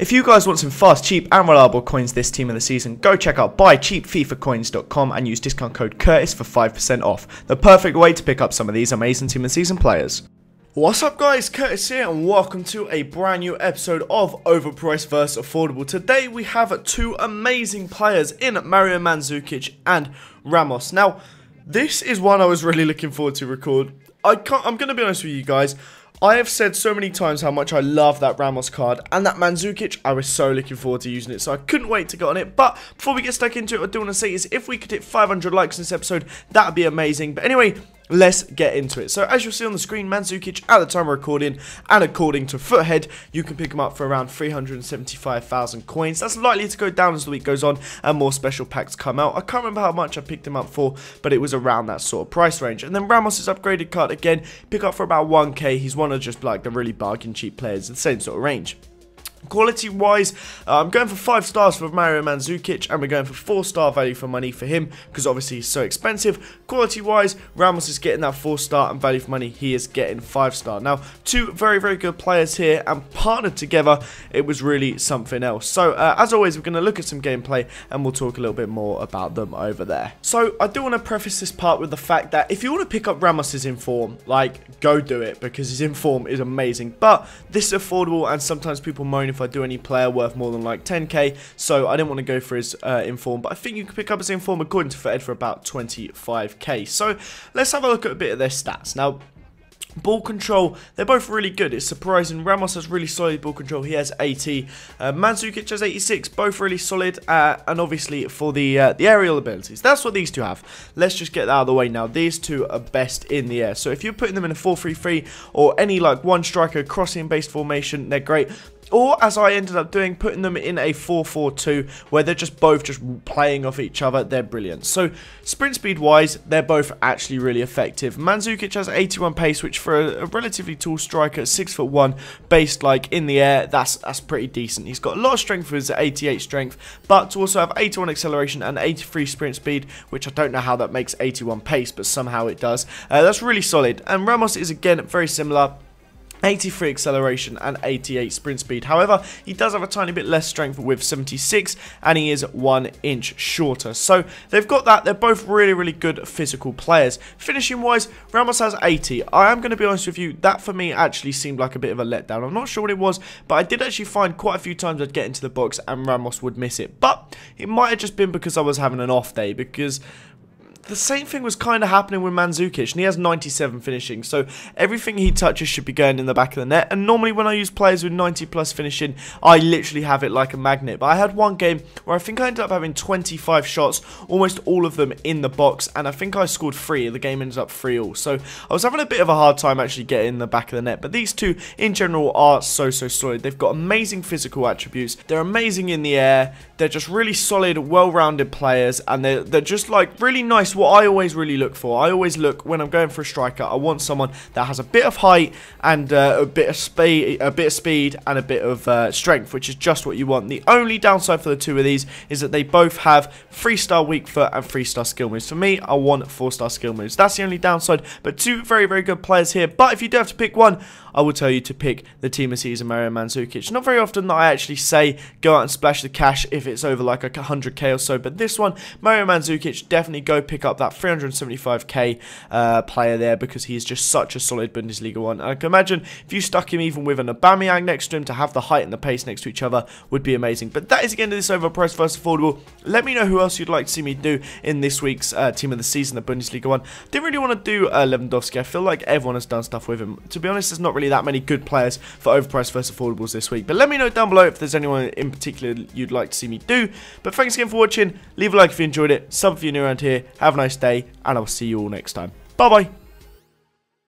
If you guys want some fast, cheap and reliable coins this team of the season, go check out buycheapfifacoins.com and use discount code Curtis for 5% off. The perfect way to pick up some of these amazing team of the season players. What's up guys, Curtis here and welcome to a brand new episode of Overpriced vs Affordable. Today we have two amazing players in Mario Mandzukic and Ramos. Now, this is one I was really looking forward to record. I'm going to be honest with you guys. I have said so many times how much I love that Ramos card, and that Mandzukic, I was so looking forward to using it, so I couldn't wait to get on it. But before we get stuck into it, what I do want to say is if we could hit 500 likes in this episode, that would be amazing. But anyway, let's get into it. So as you'll see on the screen, Mandzukic at the time of recording, and according to Foothead, you can pick him up for around 375,000 coins. That's likely to go down as the week goes on and more special packs come out. I can't remember how much I picked him up for, but it was around that sort of price range. And then Ramos' upgraded card again, pick up for about 1k. He's one of just like the really bargain cheap players, the same sort of range. Quality wise, I'm going for 5 stars for Mario Mandzukic, and we're going for 4-star value for money for him because obviously he's so expensive. Quality wise, Ramos is getting that 4-star, and value for money he is getting 5-star. Now, two very good players here, and partnered together it was really something else. So as always, we're going to look at some gameplay and we'll talk a little bit more about them over there. So I do want to preface this part with the fact that if you want to pick up Ramos's inform, like, go do it because his inform is amazing, but this is affordable and sometimes people moan if I do any player worth more than like 10k, so I didn't want to go for his inform, but I think you can pick up his inform according to Fed for about 25k. So let's have a look at a bit of their stats. Now, ball control, they're both really good. It's surprising. Ramos has really solid ball control. He has 80. Mandzukic has 86. Both really solid. And obviously for the aerial abilities, that's what these two have. Let's just get that out of the way now. These two are best in the air. So if you're putting them in a 4-3-3 or any like one striker crossing based formation, they're great. Or, as I ended up doing, putting them in a 4-4-2, where they're just both playing off each other. They're brilliant. So, sprint speed-wise, they're both actually really effective. Mandzukic has 81 pace, which for a relatively tall striker, 6'1", based like in the air, that's pretty decent. He's got a lot of strength for his 88 strength, but to also have 81 acceleration and 83 sprint speed, which I don't know how that makes 81 pace, but somehow it does. That's really solid. And Ramos is, again, very similar. 83 acceleration and 88 sprint speed. However, he does have a tiny bit less strength with 76, and he is 1 inch shorter. So they've got that. They're both really good physical players. Finishing wise, Ramos has 80. I am going to be honest with you, that for me actually seemed like a bit of a letdown. I'm not sure what it was, but I did actually find quite a few times I'd get into the box and Ramos would miss it. But it might have just been because I was having an off day, because the same thing was kind of happening with Mandzukic, and he has 97 finishing, so everything he touches should be going in the back of the net. And normally when I use players with 90 plus finishing, I literally have it like a magnet. But I had one game where I think I ended up having 25 shots, almost all of them in the box, and I think I scored 3. The game ended up 3-3. So I was having a bit of a hard time actually getting in the back of the net. But these two in general are so solid. They've got amazing physical attributes. They're amazing in the air. They're just really solid, well-rounded players, and they're just like really nice. What I always really look for, I always look when I'm going for a striker, I want someone that has a bit of height and a bit of speed and a bit of strength, which is just what you want. The only downside for the two of these is that they both have 3-star weak foot and 3-star skill moves. For me, I want 4-star skill moves. That's the only downside, but two very good players here. But if you do have to pick one, I will tell you to pick the team of season Mario Mandzukic. Not very often that I actually say go out and splash the cash if it's over like 100k or so, but this one, Mario Mandzukic, definitely go pick up that 375k player there, because he is just such a solid Bundesliga one. And I can imagine if you stuck him even with an Aubameyang next to him, to have the height and the pace next to each other would be amazing. But that is again this Overpriced vs Affordable. Let me know who else you'd like to see me do in this week's team of the season, the Bundesliga one. Didn't really want to do Lewandowski. I feel like everyone has done stuff with him. To be honest, there's not really that many good players for Overpriced vs Affordables this week. But let me know down below if there's anyone in particular you'd like to see me do. But thanks again for watching. Leave a like if you enjoyed it. Sub if you're new around here. Have a nice day, and I'll see you all next time. Bye bye.